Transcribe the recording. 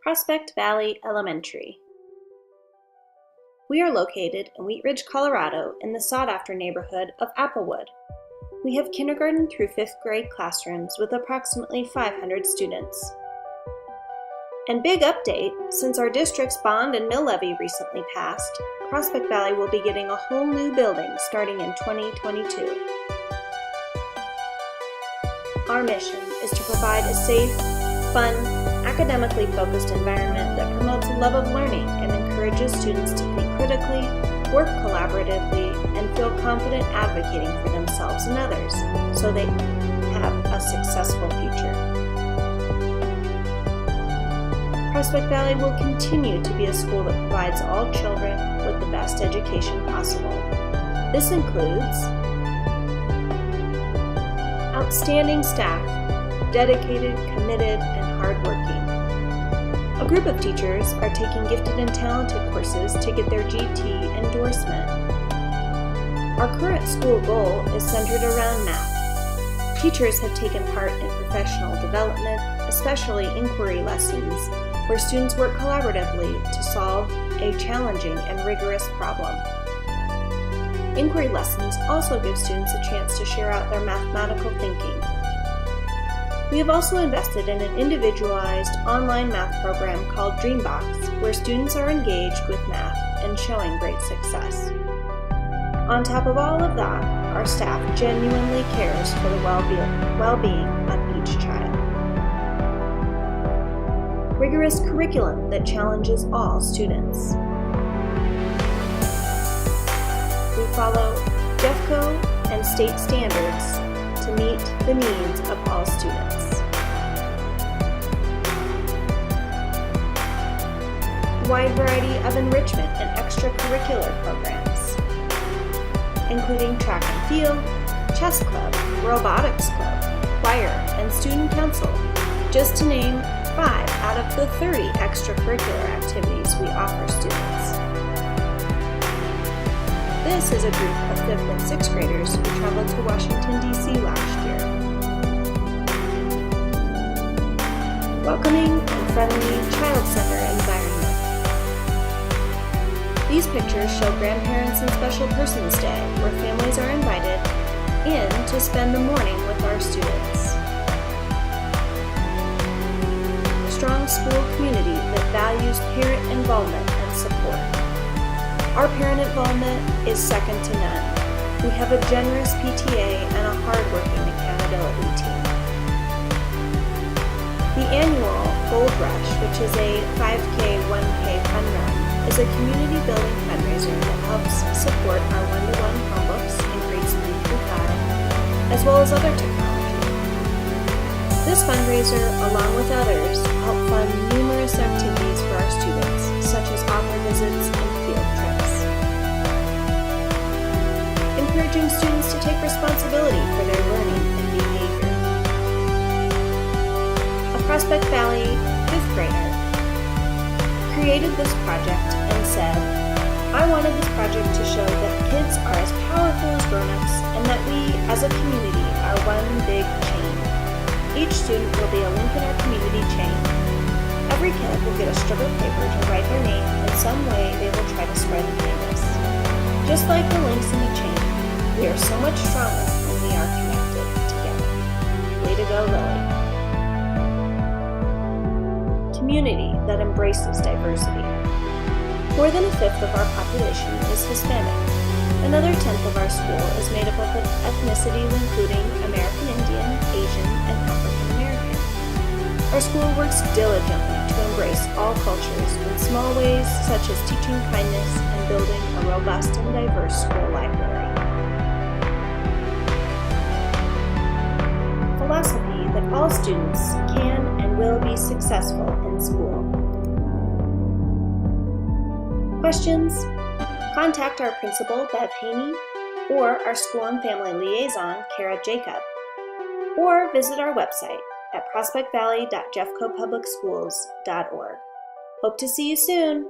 Prospect Valley Elementary. We are located in Wheat Ridge, Colorado, in the sought-after neighborhood of Applewood. We have kindergarten through 5th grade classrooms with approximately 500 students. And big update, since our district's bond and mill levy recently passed, Prospect Valley will be getting a whole new building starting in 2022. Our mission is to provide a safe, fun, academically focused environment that promotes a love of learning and encourages students to think critically, work collaboratively, and feel confident advocating for themselves and others so they have a successful future. Prospect Valley will continue to be a school that provides all children with the best education possible. This includes outstanding staff, dedicated, committed, and hardworking. A group of teachers are taking gifted and talented courses to get their GT endorsement. Our current school goal is centered around math. Teachers have taken part in professional development, especially inquiry lessons, where students work collaboratively to solve a challenging and rigorous problem. Inquiry lessons also give students a chance to share out their mathematical thinking. We have also invested in an individualized online math program called Dreambox, where students are engaged with math and showing great success. On top of all of that, our staff genuinely cares for the well-being of each child. Rigorous curriculum that challenges all students. We follow JEFCO and state standards to meet the needs of all students. A wide variety of enrichment and extracurricular programs, including track and field, chess club, robotics club, choir, and student council, just to name 5 out of the 30 extracurricular activities we offer students. This is a group of 5th and 6th graders who traveled to Washington, D.C. last year. Welcoming and friendly child-centered environment. These pictures show Grandparents and Special Persons Day, where families are invited in to spend the morning with our students. A strong school community that values parent involvement and support. Our parent involvement is second to none. We have a generous PTA and a hardworking accountability team. The annual Gold Rush, which is a 5K, 1K fun run, is a community building fundraiser that helps support our one-to-one Chromebooks in grades 3 through 5, as well as other technology. This fundraiser, along with others, help fund numerous activities for our students, such as author visits and field trips. Encouraging students to take responsibility for their learning and behavior. A Prospect Valley 5th grader created this project and said, "I wanted this project to show that kids are as powerful as grown-ups and that we, as a community, are one big chain. Each student will be a link in our community chain. Every kid will get a strip of paper to write their name, and in some way they will try to spread kindness. Just like the links in the chain, we are so much stronger when we are connected together." Way to go, Lily. Community that embraces diversity. More than a 5th of our population is Hispanic. Another 10th of our school is made up of ethnicities including American Indian, Asian, and African American. Our school works diligently to embrace all cultures in small ways such as teaching kindness and building a robust and diverse school library. Philosophy that all students can and will be successful in school. Questions? Contact our principal, Bev Haney, or our school and family liaison, Kara Jacob, or visit our website at prospectvalley.jeffcopublicschools.org. Hope to see you soon!